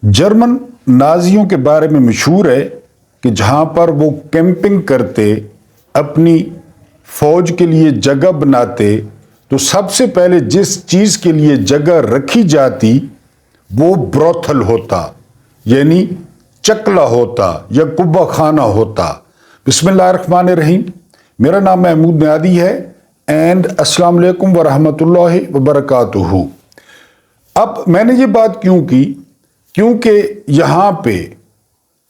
German नाजियों के बारे में मशहूर है कि जहाँ पर वो कैंपिंग करते, अपनी फौज के लिए जगह बनाते, तो सबसे पहले जिस चीज़ के लिए जगह रखी जाती वो ब्रोथल होता, यानी चकला होता या कुब्बा खाना होता। बिस्मिल्लाहिर्रहमानिर्रहीम। मेरा नाम महमूद नियादी है एंड अस्सलाम वालेकुम व रहमतुल्लाहि व बरकातुहू। अब मैंने ये बात क्यों की, क्योंकि यहाँ पे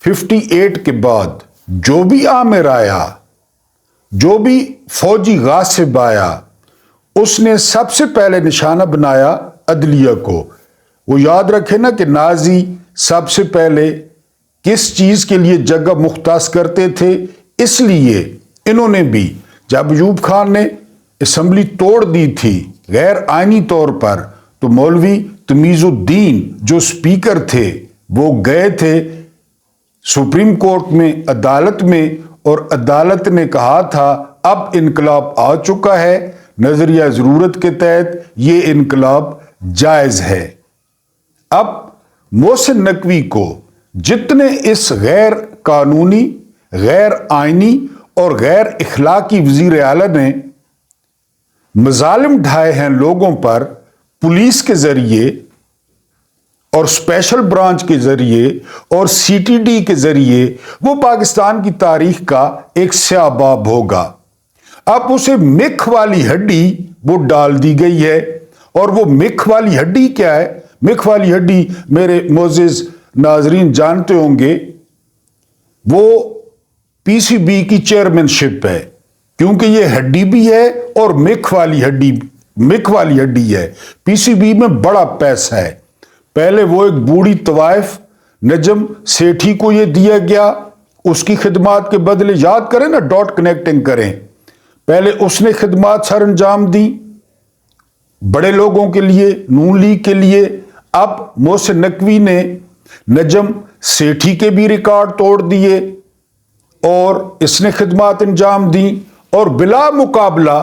58 के बाद जो भी आमिर आया, जो भी फौजी गासिब आया, उसने सबसे पहले निशाना बनाया अदलिया को। वो याद रखे ना कि नाजी सबसे पहले किस चीज के लिए जगह मुख्तास करते थे, इसलिए इन्होंने भी जब अयूब खान ने असम्बली तोड़ दी थी गैर आईनी तौर पर, तो मौलवी तमीजुद्दीन जो स्पीकर थे वो गए थे सुप्रीम कोर्ट में, अदालत में, और अदालत ने कहा था अब इनकलाब आ चुका है, नजरिया जरूरत के तहत ये इनकलाब जायज है। अब मोहसिन नकवी को जितने इस गैर कानूनी, गैर आईनी और गैर इखलाकी वजीर आला ने मजालिम ढाए हैं लोगों पर, पुलिस के जरिए और स्पेशल ब्रांच के जरिए और सीटीडी के जरिए, वो पाकिस्तान की तारीख का एक स्याबाब होगा। अब उसे मिख वाली हड्डी वो डाल दी गई है, और वो मिख वाली हड्डी क्या है? मिख वाली हड्डी मेरे मोअज़्ज़िज़ नाज़रीन जानते होंगे, वो पीसीबी की चेयरमैनशिप है, क्योंकि ये हड्डी भी है और मिख वाली हड्डी है। पीसीबी में बड़ा पैसा है। पहले वो एक बूढ़ी तवाइफ नजम सेठी को ये दिया गया, उसकी खिदमात के बदले, याद करें ना, डॉट कनेक्टिंग करें, पहले उसने खिदमात सर अंजाम दी बड़े लोगों के लिए, नून लीग के लिए। अब मोहसिन नकवी ने नजम सेठी के भी रिकॉर्ड तोड़ दिए और इसने खिदमात अंजाम दी, और बिला मुकाबला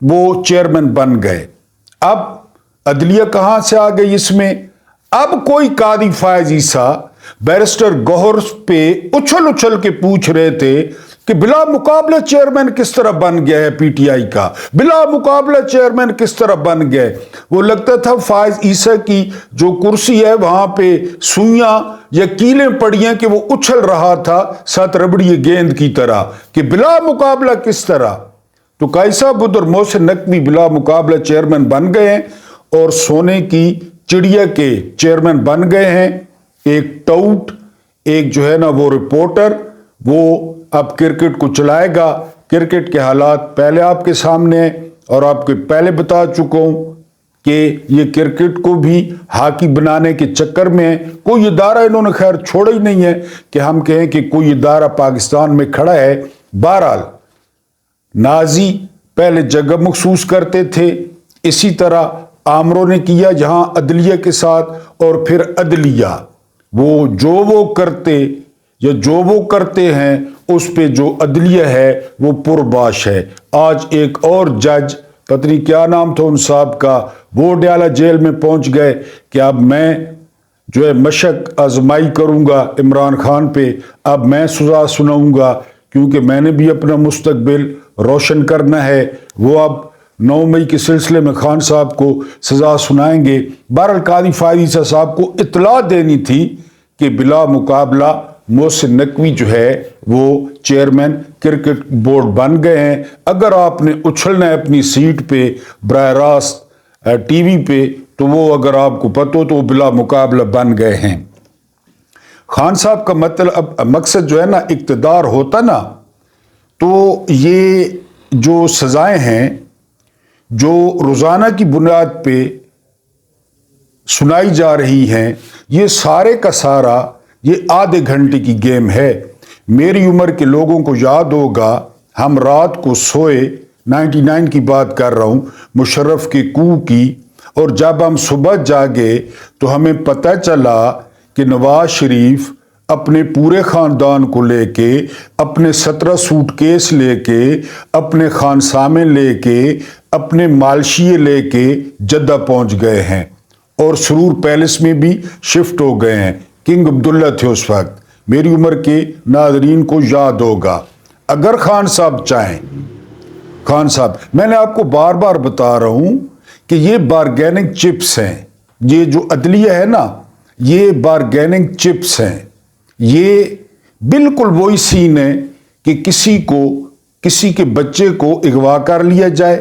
वो चेयरमैन बन गए। अब अदलिया कहां से आ गई इसमें? अब कोई कादी फायज ईसा बैरिस्टर गौहर पे उछल उछल के पूछ रहे थे कि बिला मुकाबला चेयरमैन किस तरह बन गया है पीटीआई का, बिला मुकाबला चेयरमैन किस तरह बन गए। वो लगता था फायज ईसा की जो कुर्सी है वहां पे सुइयां या कीलें पड़ी हैं कि वो उछल रहा था सात रबड़ी गेंद की तरह, कि बिला मुकाबला किस तरह। तो कैसा बुद्ध और मोहसिन नकवी बिला मुकाबला चेयरमैन बन गए हैं और सोने की चिड़िया के चेयरमैन बन गए हैं। एक टाउट, एक जो है ना वो रिपोर्टर, वो अब क्रिकेट को चलाएगा। क्रिकेट के हालात पहले आपके सामने हैं और आपको पहले बता चुका हूं कि ये क्रिकेट को भी हॉकी बनाने के चक्कर में कोई इदारा इन्होंने खैर छोड़ा ही नहीं है कि हम कहें कि कोई इदारा पाकिस्तान में खड़ा है। बहरहाल नाजी पहले जगह मखसूस करते थे, इसी तरह आमरों ने किया जहां अदलिया के साथ, और फिर अदलिया वो करते या जो वो करते हैं उस पे जो अदलिया है वो पुरबाश है। आज एक और जज, पता नहीं क्या नाम था उन साहब का, वो डयाला जेल में पहुंच गए कि अब मैं जो है मशक आजमाई करूंगा इमरान खान पे, अब मैं सजा सुनाऊंगा क्योंकि मैंने भी अपना मुस्तकबिल रोशन करना है। वो अब 9 मई के सिलसिले में खान साहब को सजा सुनाएंगे। बहरहाल कादी फायज ईसा साहब को इतला देनी थी कि बिला मुकाबला मोहसिन नकवी जो है वो चेयरमैन क्रिकेट बोर्ड बन गए हैं। अगर आपने उछलना है अपनी सीट पे बराह रास्त टीवी पे, तो वो अगर आपको पता हो तो वो बिला मुकाबला बन गए हैं। खान साहब का मतलब मकसद जो है ना इक्तदार होता ना, तो ये जो सजाएं हैं जो रोजाना की बुनियाद पे सुनाई जा रही हैं, ये सारे का सारा ये आधे घंटे की गेम है। मेरी उम्र के लोगों को याद होगा, हम रात को सोए, 99 की बात कर रहा हूं, मुशर्रफ के कू की, और जब हम सुबह जागे तो हमें पता चला कि नवाज शरीफ अपने पूरे खानदान को लेके, अपने 17 सूटकेस लेके, अपने खानसामे लेके, अपने मालशिए लेके जद्दा पहुंच गए हैं और सुरूर पैलेस में भी शिफ्ट हो गए हैं। किंग अब्दुल्ला थे उस वक्त, मेरी उम्र के नाज़रीन को याद होगा। अगर खान साहब चाहें, खान साहब, मैंने आपको बार बार बता रहा हूं कि ये बारगेनिंग चिप्स हैं, ये जो अदलिया है ना, ये बारगेनिंग चिप्स हैं। ये बिल्कुल वही सीन है कि किसी के बच्चे को अगवा कर लिया जाए,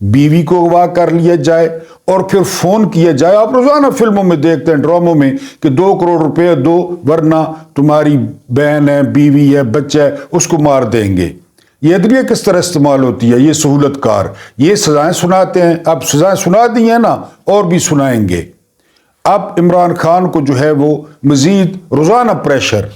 बीवी को अगवा कर लिया जाए और फिर फोन किया जाए। आप रोजाना फिल्मों में देखते हैं, ड्रामों में, कि 2 करोड़ रुपए दो वरना तुम्हारी बहन है, बीवी है, बच्चा है, उसको मार देंगे। ये अदलिया किस तरह इस्तेमाल होती है, ये सहूलतकार, ये सजाएं सुनाते हैं। अब सजाएं सुना दी हैं ना, और भी सुनाएंगे। अब इमरान खान को जो है वो मजीद रोजाना प्रेशर,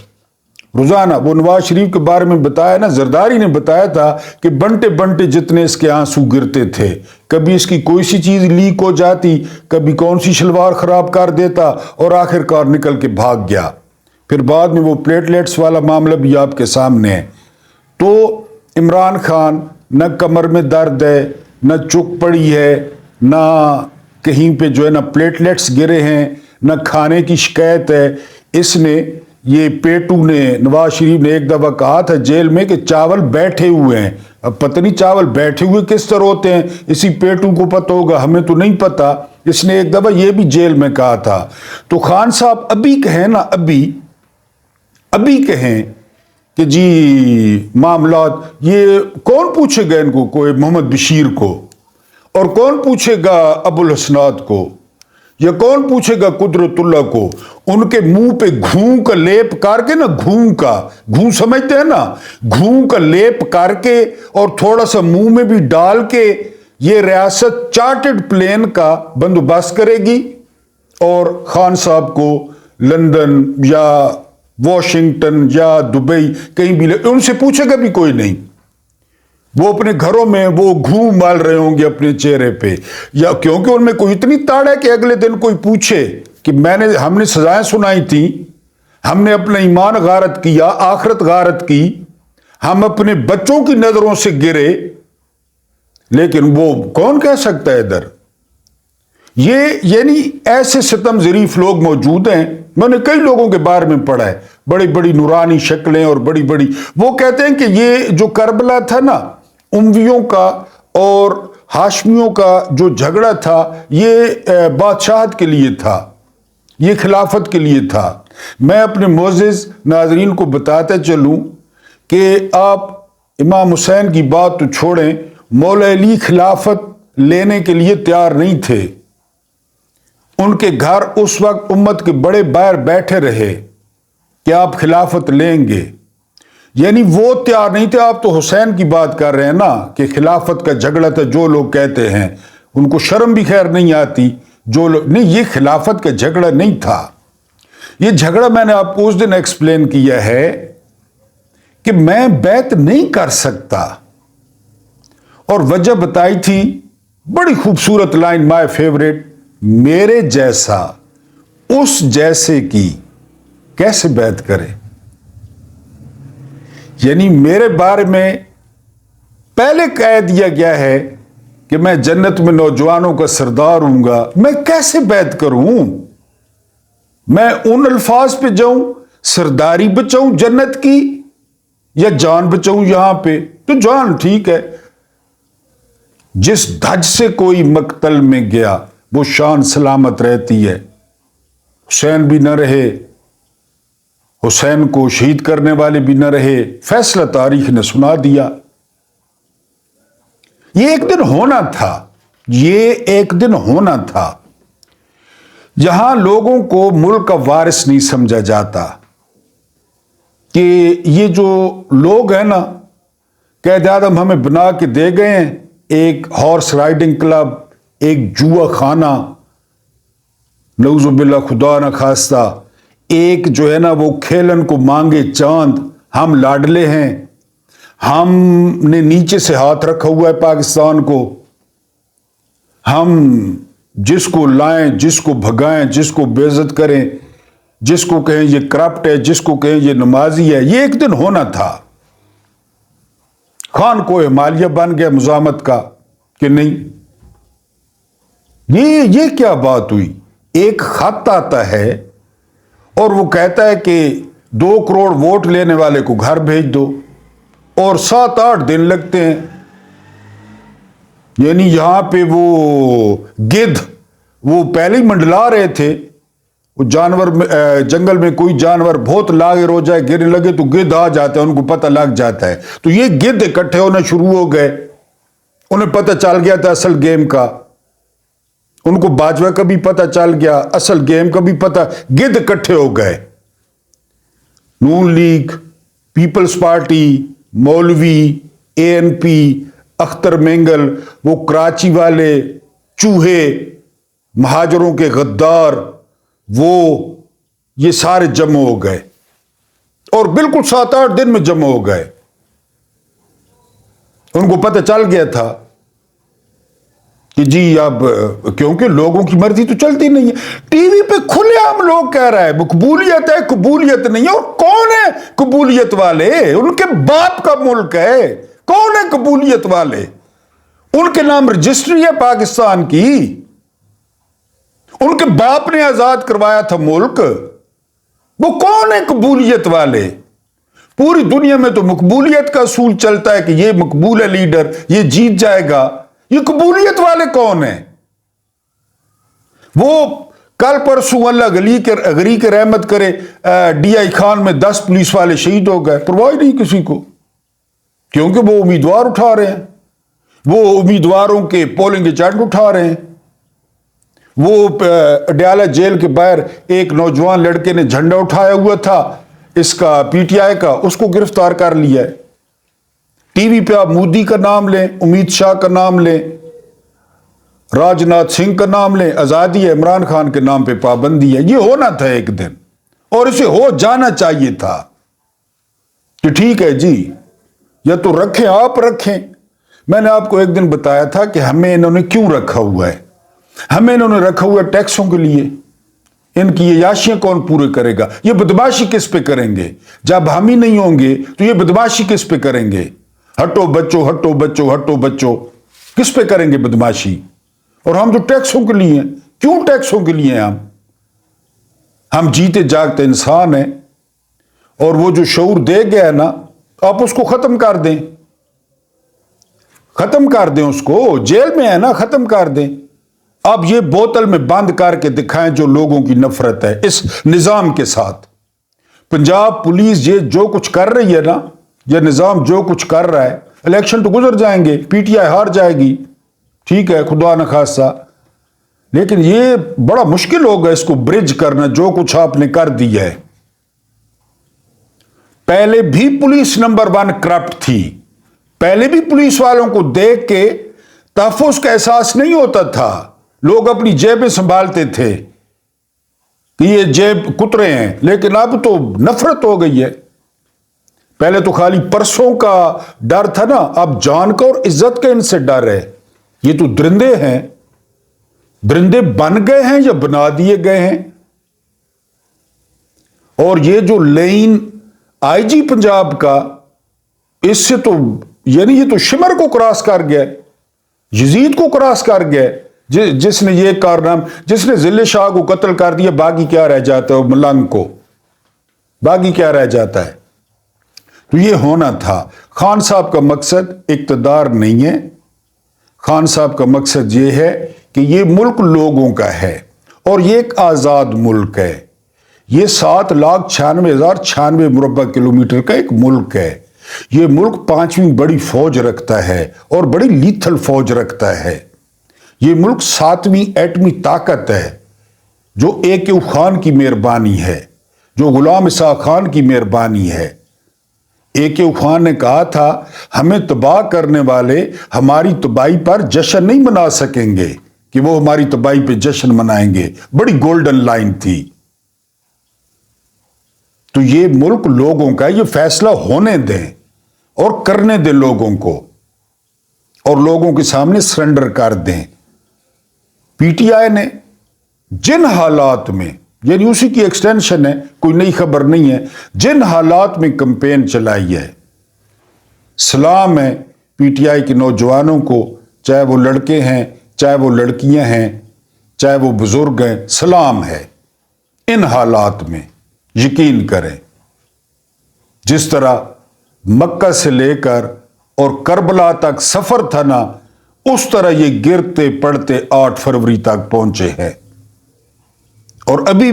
रोजाना, वो नवाज शरीफ के बारे में बताया ना, जरदारी ने बताया था कि बंटे बंटे जितने इसके आंसू गिरते थे, कभी इसकी कोई सी चीज लीक हो जाती, कभी कौन सी शलवार खराब कर देता और आखिरकार निकल के भाग गया। फिर बाद में वो प्लेटलेट्स वाला मामला भी आपके सामने है। तो इमरान खान न कमर में दर्द है, न चुक पड़ी है, न कहीं पे जो है ना प्लेटलेट्स गिरे हैं, न खाने की शिकायत है। इसने, ये पेटू ने, नवाज शरीफ ने एक दफा कहा था जेल में कि चावल बैठे हुए हैं। अब पता नहीं चावल बैठे हुए किस तरह होते हैं, इसी पेटू को पता होगा, हमें तो नहीं पता। इसने एक दफा ये भी जेल में कहा था। तो खान साहब अभी कहें ना, अभी कहें कि जी मामलात, ये कौन पूछेगा इनको, कोई मोहम्मद बशीर को, और कौन पूछेगा अबुल हसनात को, या कौन पूछेगा कुदरतुल्लाह को। उनके मुंह पे घूं का लेप करके ना, घूं समझते हैं ना, घूं का लेप करके और थोड़ा सा मुंह में भी डाल के ये रियासत चार्टर्ड प्लेन का बंदोबस्त करेगी और खान साहब को लंदन या वॉशिंगटन या दुबई कहीं भी उनसे पूछेगा भी कोई नहीं। वो अपने घरों में वो घूम माल रहे होंगे अपने चेहरे पे, या क्योंकि उनमें कोई इतनी ताड़ है कि अगले दिन कोई पूछे कि हमने सजाएं सुनाई थी, हमने अपना ईमान गारत किया, आखिरत गारत की, हम अपने बच्चों की नजरों से गिरे, लेकिन वो कौन कह सकता है इधर। ये यानी ऐसे सितम ज़रीफ लोग मौजूद हैं। मैंने कई लोगों के बारे में पढ़ा है, बड़ी बड़ी नूरानी शक्लें और बड़ी बड़ी, वो कहते हैं कि ये जो करबला था ना, उमवियों का और हाशमियों का जो झगड़ा था, ये बादशाहत के लिए था, ये खिलाफत के लिए था। मैं अपने मोअज़्ज़िज़ नाज़रीन को बताता चलूं कि आप इमाम हुसैन की बात तो छोड़ें, मौला अली खिलाफत लेने के लिए तैयार नहीं थे। उनके घर उस वक्त उम्मत के बड़े बाहर बैठे रहे कि आप खिलाफत लेंगे, यानी वो तैयार नहीं थे। आप तो हुसैन की बात कर रहे हैं ना कि खिलाफत का झगड़ा था, जो लोग कहते हैं उनको शर्म भी खैर नहीं आती, जो लोग नहीं, ये खिलाफत का झगड़ा नहीं था। ये झगड़ा मैंने आपको उस दिन एक्सप्लेन किया है कि मैं बैत नहीं कर सकता, और वजह बताई थी, बड़ी खूबसूरत लाइन, माय फेवरेट, मेरे जैसा उस जैसे की कैसे बैत करे। यानी मेरे बारे में पहले कह दिया गया है कि मैं जन्नत में नौजवानों का सरदार हूंगा, मैं कैसे बैत करूं। मैं उन अल्फाज पे जाऊं, सरदारी बचाऊं जन्नत की, या जान बचाऊं यहां पे। तो जान ठीक है, जिस धज से कोई मकतल में गया वो शान सलामत रहती है। हुसैन भी न रहे, हुसैन को शहीद करने वाले भी न रहे, फैसला तारीख ने सुना दिया। ये एक दिन होना था, ये एक दिन होना था जहां लोगों को मुल्क का वारिस नहीं समझा जाता, कि ये जो लोग हैं ना, कैद आदम हमें बना के दे गए हैं, एक हॉर्स राइडिंग क्लब, एक जुआ खाना, नऊजुबिल्ला खुदा न खास्ता, एक जो है ना वो खेलन को मांगे चांद, हम लाडले हैं, हमने नीचे से हाथ रखा हुआ है पाकिस्तान को, हम जिसको लाएं, जिसको भगाएं, जिसको बेइज्जत करें, जिसको कहें ये करप्ट है, जिसको कहें ये नमाजी है। ये एक दिन होना था। खान को हिमालय बन गया मुजामत का कि नहीं। ये क्या बात हुई। एक खत आता है اور وہ کہتا ہے کہ 2 کروڑ ووٹ لینے والے کو گھر بھیج دو، اور 7-8 دن لگتے ہیں۔ یعنی یہاں پہ وہ گدھ وہ پہلے ہی منڈلا رہے تھے، وہ جانور جنگل میں کوئی جانور بہت لاغر ہو جائے، گرنے لگے تو گدھ آ جاتے ہیں، ان کو پتہ لگ جاتا ہے۔ تو یہ گدھ اکٹھے ہونا شروع ہو گئے، انہیں پتہ چل گیا تھا اصل گیم کا، ان کو باجوہ کا بھی پتہ چل گیا، اصل گیم کا بھی پتہ، گدھ اکٹھے ہو گئے۔ نون لیگ، پیپلز پارٹی، مولوی، ANP، اختر مینگل، وہ کراچی والے چوہے، مہاجروں کے غدار، وہ یہ سارے جمع ہو گئے، اور بالکل 7-8 دن میں جمع ہو گئے۔ ان کو پتہ چل گیا تھا کہ جی اب کیونکہ لوگوں کی مرضی تو چلتی نہیں ہے، ٹی وی پہ کھلے عام لوگ کہہ رہا ہے مقبولیت ہے، قبولیت نہیں ہے۔ اور کون ہے قبولیت والے؟ ان کے باپ کا ملک ہے، کون ہے قبولیت والے؟ ان کے نام رجسٹری ہے پاکستان کی، ان کے باپ نے آزاد کروایا تھا ملک، وہ کون ہے قبولیت والے؟ پوری دنیا میں تو مقبولیت کا اصول چلتا ہے کہ یہ مقبول ہے لیڈر، یہ جیت جائے گا۔ یہ قبولیت والے کون ہیں؟ وہ کل پرسوں اللہ غری کے رحمت کرے DI خان میں 10 پولیس والے شہید ہو گئے، پرواہ نہیں کسی کو، کیونکہ وہ امیدوار اٹھا رہے ہیں، وہ امیدواروں کے پولنگ ایجنٹ اٹھا رہے ہیں۔ وہ اڈیالہ جیل کے باہر ایک نوجوان لڑکے نے جھنڈا اٹھایا ہوا تھا اس کا PTI کا، اس کو گرفتار کر لیا ہے۔ ٹی وی پہ آپ مودی کا نام لیں، امت شاہ کا نام لیں، راجناتھ سنگھ کا نام لیں، آزادی ہے، عمران خان کے نام پہ پابندی ہے۔ یہ ہونا تھا ایک دن، اور اسے ہو جانا چاہیے تھا کہ ٹھیک ہے جی، یا تو رکھیں، آپ رکھیں۔ میں نے آپ کو ایک دن بتایا تھا کہ ہمیں انہوں نے کیوں رکھا ہوا ہے، ہمیں انہوں نے رکھا ہوا ہے ٹیکسوں کے لیے۔ ان کی یہ عیاشیاں کون پورے کرے گا؟ یہ بدماشی کس پہ کریں گے؟ جب ہم ہی نہیں ہوں گے تو یہ بدماشی کس پہ کریں گے؟ ہٹو بچو، ہٹو بچو، ہٹو بچو، کس پہ کریں گے بدماشی؟ اور ہم تو ٹیکسوں کے لیے ہیں۔ کیوں ٹیکسوں کے لیے ہیں ہم جیتے جاگتے انسان ہیں، اور وہ جو شعور دے گیا ہے نا، آپ اس کو ختم کر دیں، ختم کر دیں، اس کو جیل میں ہے نا، ختم کر دیں۔ اب یہ بوتل میں بند کر کے دکھائیں جو لوگوں کی نفرت ہے اس نظام کے ساتھ۔ پنجاب پولیس یہ جو کچھ کر رہی ہے نا، یہ نظام جو کچھ کر رہا ہے، الیکشن تو گزر جائیں گے، PTI ہار جائے گی، ٹھیک ہے، خدا نخواستہ، لیکن یہ بڑا مشکل ہوگا اس کو برج کرنا جو کچھ آپ نے کر دیا ہے۔ پہلے بھی پولیس نمبر 1 کرپٹ تھی، پہلے بھی پولیس والوں کو دیکھ کے تحفظ کا احساس نہیں ہوتا تھا، لوگ اپنی جیبیں سنبھالتے تھے کہ یہ جیب کترے ہیں، لیکن اب تو نفرت ہو گئی ہے۔ پہلے تو خالی پرسوں کا ڈر تھا نا، اب جان کا اور عزت کا ان سے ڈر ہے۔ یہ تو درندے ہیں، درندے بن گئے ہیں یا بنا دیے گئے ہیں۔ اور یہ جو لین IG پنجاب کا، اس سے تو یعنی یہ تو شمر کو کراس کر گیا، یزید کو کراس کر گیا، جس نے یہ کارنام، جس نے ذل شاہ کو قتل کر دیا، باقی کیا رہ جاتا ہے؟ ملنگ کو باقی کیا رہ جاتا ہے؟ تو یہ ہونا تھا۔ خان صاحب کا مقصد اقتدار نہیں ہے، خان صاحب کا مقصد یہ ہے کہ یہ ملک لوگوں کا ہے، اور یہ ایک آزاد ملک ہے۔ یہ 7,96,096 مربع کلومیٹر کا ایک ملک ہے۔ یہ ملک 5ویں بڑی فوج رکھتا ہے، اور بڑی لیتھل فوج رکھتا ہے۔ یہ ملک 7ویں ایٹمی طاقت ہے، جو A.Q. خان کی مہربانی ہے، جو غلام اسحاق خان کی مہربانی ہے۔ A.Q. خان نے کہا تھا ہمیں تباہ کرنے والے ہماری تباہی پر جشن نہیں منا سکیں گے، کہ وہ ہماری تباہی پہ جشن منائیں گے۔ بڑی گولڈن لائن تھی۔ تو یہ ملک لوگوں کا، یہ فیصلہ ہونے دیں اور کرنے دیں لوگوں کو، اور لوگوں کے سامنے سرنڈر کر دیں۔ PTI نے جن حالات میں، یعنی اسی کی ایکسٹینشن ہے، کوئی نئی خبر نہیں ہے، جن حالات میں کمپین چلائی ہے، سلام ہے PTI کے نوجوانوں کو، چاہے وہ لڑکے ہیں، چاہے وہ لڑکیاں ہیں، چاہے وہ بزرگ ہیں، سلام ہے ان حالات میں۔ यकीन करें, जिस तरह मक्का से लेकर और करबला तक सफर था ना, उस तरह ये गिरते पड़ते 8 फरवरी तक पहुंचे हैं। और अभी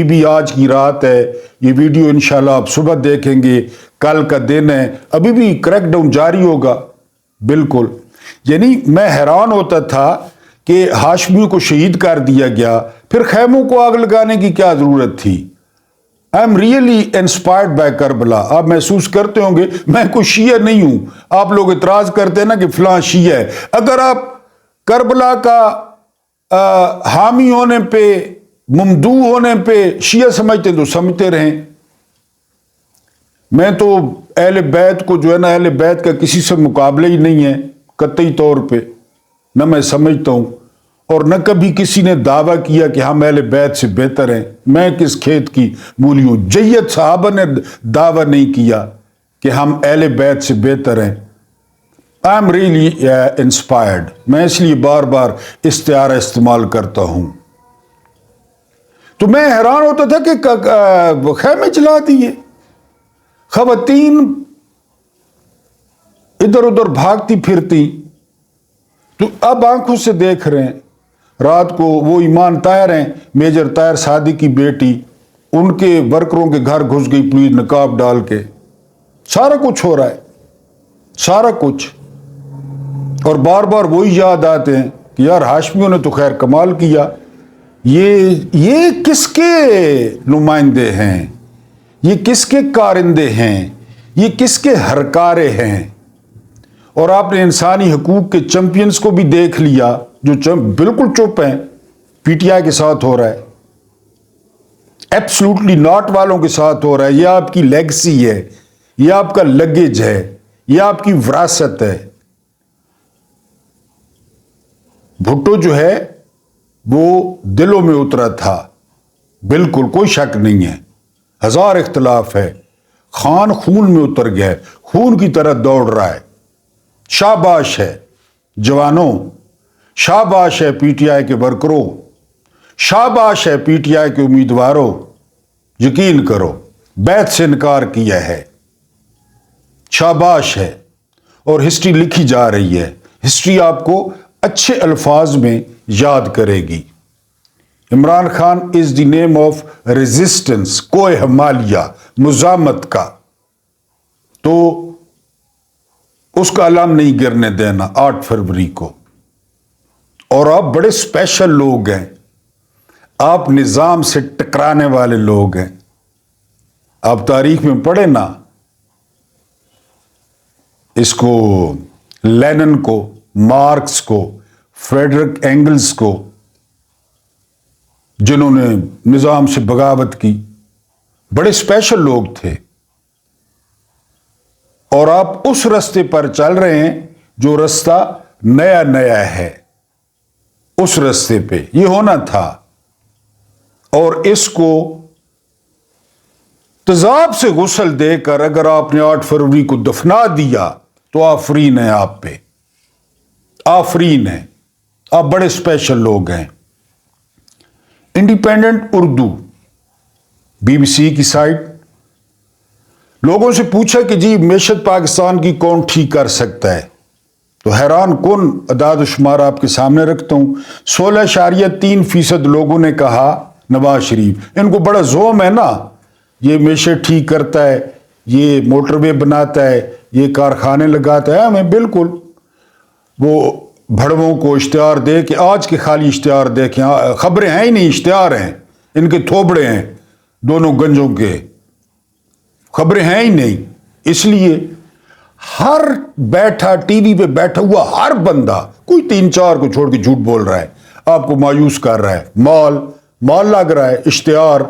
भी आज की रात है, ये वीडियो इंशाल्लाह आप सुबह देखेंगे, कल का दिन है, अभी भी क्रैकडाउन जारी होगा। बिल्कुल, यानी मैं हैरान होता था कि हाशमियों को शहीद कर दिया गया, फिर खैमों को आग लगाने की क्या जरूरत थी। I am really inspired by Karbala. आप महसूस करते होंगे मैं कोई शिया नहीं हूं। आप लोग इतराज करते हैं ना कि फलां शिया है। अगर आप करबला का हामी होने पे, ममदू होने पे शिया समझते तो समझते रहें। मैं तो अहले बैत को जो है ना, अहले बैत का किसी से मुकाबला ही नहीं है कतई तौर पे, न मैं समझता हूं और न कभी किसी ने दावा किया कि हम अहले बैत से बेहतर हैं। मैं किस खेत की मूली हूं। जय्यद साहबा ने दावा नहीं किया कि हम अहले बैत से बेहतर हैं। I am really inspired. मैं इसलिए बार बार इस्तिआरा इस्तेमाल करता हूं। तो मैं हैरान होता था कि खैमे जला दिए, खवातीन इधर उधर भागती फिरती। तो अब आंखों से देख रहे हैं, रात को वो ईमान ताहिर हैं, मेजर ताहिर सादिक की बेटी, उनके वर्करों के घर घुस गई पुलिस नकाब डाल के। सारा कुछ हो रहा है, सारा कुछ। और बार बार वही याद आते हैं कि यार हाशमियों ने तो खैर कमाल किया। ये किसके नुमाइंदे हैं, ये किसके कारिंदे हैं, ये किसके हरकारे हैं। और आपने इंसानी हकूक के चैंपियंस को भी देख लिया जो बिल्कुल चुप हैं। पीटीआई के साथ हो रहा है, एब्सोल्युटली नॉट वालों के साथ हो रहा है। यह आपकी लेगेसी है, यह आपका लगेज है, यह आपकी विरासत है। भुट्टो जो है वो दिलों में उतरा था, बिल्कुल कोई शक नहीं है। हजार इख्तलाफ है, खान खून में उतर गया है, खून की तरह दौड़ रहा है। शाबाश है जवानों, शाबाश है पीटीआई के वर्करों, शाबाश है पीटीआई के उम्मीदवारों। यकीन करो, बैत से इनकार किया है, शाबाश है। और हिस्ट्री लिखी जा रही है, हिस्ट्री आपको अच्छे अल्फाज में याद करेगी। Imran Khan is the name of resistance, कोई हमालिया, मुजामत का। तो उसका अलाम नहीं गिरने देना 8 फरवरी को। और आप बड़े स्पेशल लोग हैं, आप निजाम से टकराने वाले लोग हैं। आप तारीख में पढ़े ना, इसको लेनिन को, मार्क्स को, फ्रेडरिक एंगल्स को, जिन्होंने निजाम से बगावत की, बड़े स्पेशल लोग थे। और आप उस रास्ते पर चल रहे हैं जो रास्ता नया नया है, उस रास्ते पे ये होना था। और इसको तेजाब से गुस्ल देकर अगर आपने 8 फरवरी को दफना दिया तो आफरीन है आप पे, आफरीन है। आप बड़े स्पेशल लोग हैं। इंडिपेंडेंट उर्दू बीबीसी की साइट, लोगों से पूछा कि जी मैशत पाकिस्तान की कौन ठीक कर सकता है, तो हैरान कौन अदाद शुमार आपके सामने रखता हूं। 16.3% लोगों ने कहा नवाज शरीफ। इनको बड़ा जोम है ना, ये मैशत ठीक करता है, ये मोटरवे बनाता है, ये कारखाने लगाता है। हमें बिल्कुल वो भड़वों को इश्तिहार दे के, आज के खाली इश्तिहार देखें, खबरें हैं ही नहीं, इश्तिहार हैं, इनके थोबड़े हैं दोनों गंजों के, खबरें हैं ही नहीं। इसलिए हर बैठा टीवी पे बैठा हुआ हर बंदा, कोई 3-4 को छोड़ के झूठ बोल रहा है, आपको मायूस कर रहा है। माल लग रहा है, इश्तिहार,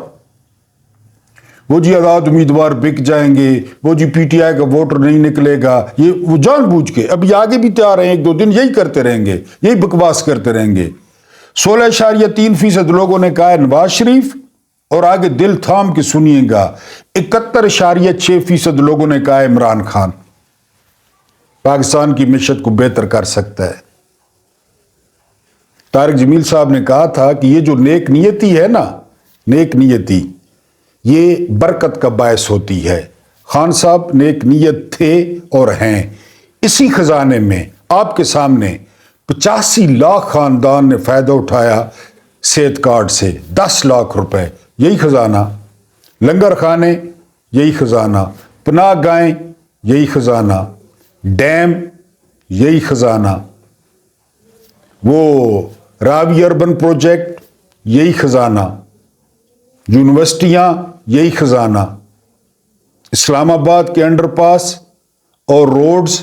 वो जी आजाद उम्मीदवार बिक जाएंगे, वो जी पीटीआई का वोटर नहीं निकलेगा, ये वो जानबूझ के अभी आगे भी तैयार हैं, 1-2 दिन यही करते रहेंगे, यही बकवास करते रहेंगे। 16.3% लोगों ने कहा है नवाज शरीफ, और आगे दिल थाम के सुनिएगा 71.6% लोगों ने कहा है इमरान खान पाकिस्तान की मिशत को बेहतर कर सकता है। तारिक जमील साहब ने कहा था कि ये जो नेक नियति है ना, नेक नियति, یہ برکت کا باعث ہوتی ہے۔ خان صاحب نیک نیت تھے اور ہیں۔ اسی خزانے میں آپ کے سامنے 85 لاکھ خاندان نے فائدہ اٹھایا صحت کارڈ سے، 10 لاکھ روپے، یہی خزانہ۔ لنگر خانے یہی خزانہ، پناہ گاہیں یہی خزانہ، ڈیم یہی خزانہ، وہ راوی اربن پروجیکٹ یہی خزانہ، یونیورسٹیاں یہی خزانہ، اسلام آباد کے انڈر پاس اور روڈز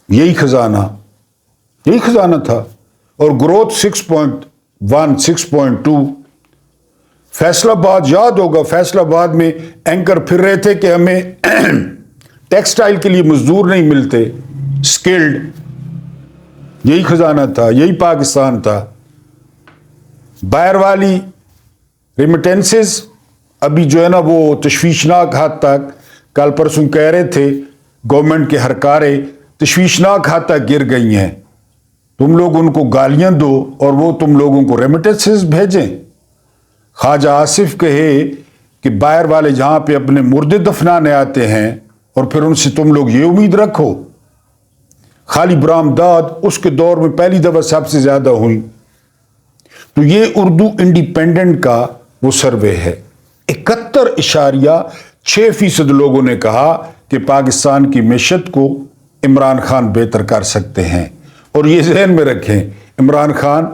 یہی خزانہ تھا، اور گروتھ 6.1 6.2۔ فیصل آباد یاد ہوگا، فیصل آباد میں اینکر پھر رہے تھے کہ ہمیں ٹیکسٹائل کے لیے مزدور نہیں ملتے سکلڈ، یہی خزانہ تھا، یہی پاکستان تھا۔ باہر والی ریمیٹنسز ابھی جو ہے نا وہ تشویشناک حد تک، کل پرسوں کہہ رہے تھے گورنمنٹ کے ہرکارے تشویشناک حد تک گر گئی ہیں، تم لوگ ان کو گالیاں دو اور وہ تم لوگوں کو ریمیٹنسز بھیجیں۔ خواجہ آصف کہے کہ باہر والے جہاں پہ اپنے مردے دفنانے آتے ہیں اور پھر ان سے تم لوگ یہ امید رکھو۔ خالی برآمدات اس کے دور میں پہلی دفعہ سب سے زیادہ ہوئی۔ تو یہ اردو انڈیپینڈنٹ کا وہ سروے ہے۔ 71.6% لوگوں نے کہا کہ پاکستان کی معیشت کو عمران خان بہتر کر سکتے ہیں، اور یہ ذہن میں رکھیں عمران خان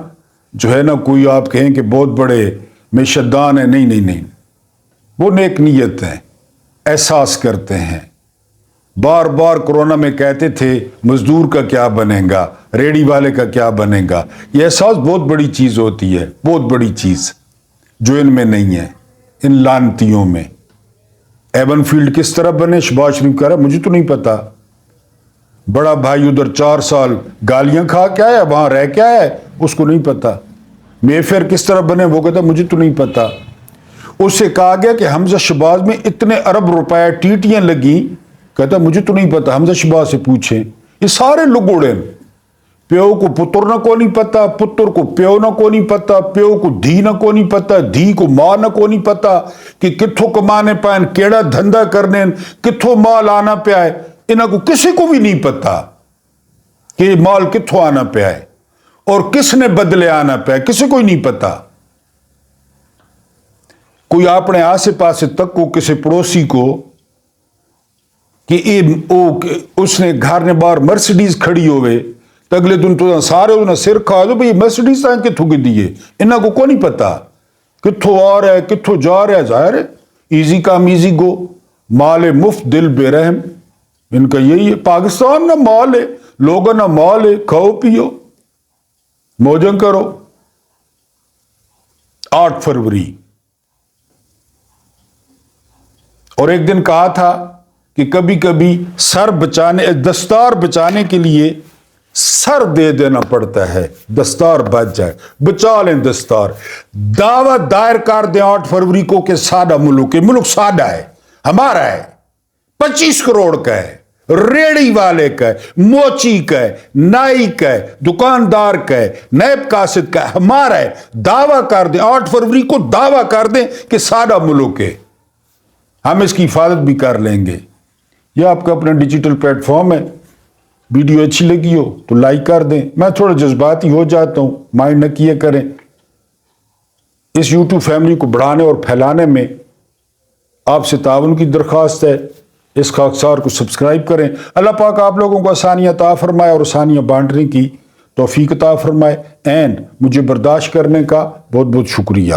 جو ہے نا کوئی آپ کہیں کہ بہت بڑے معیشت دان ہیں، نہیں، وہ نیک نیت ہیں، احساس کرتے ہیں۔ بار بار کورونا میں کہتے تھے مزدور کا کیا بنے گا، ریڑی والے کا کیا بنے گا۔ یہ احساس بہت بڑی چیز ہوتی ہے، بہت بڑی چیز جو ان میں نہیں ہے، ان لانتیوں میں۔ ایون فیلڈ کس طرح بنے، شہباز شریف کہہ رہا مجھے تو نہیں پتا۔ بڑا بھائی ادھر 4 سال گالیاں کھا کے آیا، وہاں رہ کے آیا، اس کو نہیں پتا۔ مے فیئر کس طرح بنے، وہ کہتا مجھے تو نہیں پتا۔ اس سے کہا گیا کہ حمزہ شہباز میں اتنے ارب روپے ٹیٹیاں لگیں، کہتا مجھے تو نہیں پتا، حمزہ شہباز سے پوچھیں۔ یہ سارے لگوڑے، پیو کو پتر نہ کو نہیں پتا، پتر کو پیو نہ کو نہیں پتا، پیو کو دھی نہ کو نہیں پتا، دھی کو ماں نہ کو نہیں پتا کہ کتھوں کمانے پائیں، کیڑا دھندا کرنے، کتھوں مال آنا پہ آئے۔ انہاں کو کسی کو بھی نہیں پتا کہ یہ مال کتھوں آنا پہ آئے اور کس نے بدلے آنا پہ آئے، کسی کو ہی نہیں پتا۔ کوئی اپنے آسے پاسے تک کو کسی پڑوسی کو کہ اس نے گھر نے باہر مرسیڈیز کھڑی ہوئے تو اگلے دن تو سارے انہیں سر کھا دو بھئی مرسیڈیز آئیں کتھوں کی دیئے، انہاں کو نہیں پتا کتھوں آ رہا ہے کتھوں جا رہا ہے۔ ظاہر ہے ایزی کام ایزی گو، مال مفت دل بے رحم، ان کا یہی ہے۔ پاکستان نہ مال ہے، لوگوں نہ مال ہے، کھاؤ پیو موجیں کرو۔ 8 فروری اور ایک دن کہا تھا کہ کبھی کبھی دستار بچانے کے لیے سر دے دینا پڑتا ہے، دستار بچ جائے، بچا لیں دستار۔ دعوت دائر کر دیں 8 فروری کو کہ سادہ ملک ہے، ملک سادہ ہے، ہمارا ہے، 25 کروڑ کا ہے، ریڑی والے کا ہے، موچی کا ہے، نائی کا ہے، دکاندار کا ہے، نیب قاصد کا ہے، ہمارا ہے۔ دعویٰ کر دیں 8 فروری کو، دعویٰ کر دیں کہ سادہ ملک ہے، ہم اس کی حفاظت بھی کر لیں گے۔ یہ آپ کا اپنا ڈیجیٹل پلیٹ فارم ہے، ویڈیو اچھی لگی ہو تو لائک کر دیں۔ میں تھوڑا جذباتی ہو جاتا ہوں، مائنڈ نہ کیے کریں۔ اس یوٹیوب فیملی کو بڑھانے اور پھیلانے میں آپ سے تعاون کی درخواست ہے۔ اس خاکسار کو سبسکرائب کریں۔ اللہ پاک آپ لوگوں کو آسانیاں عطا فرمائے اور آسانیاں بانٹنے کی توفیق عطا فرمائے، اینڈ مجھے برداشت کرنے کا بہت بہت شکریہ۔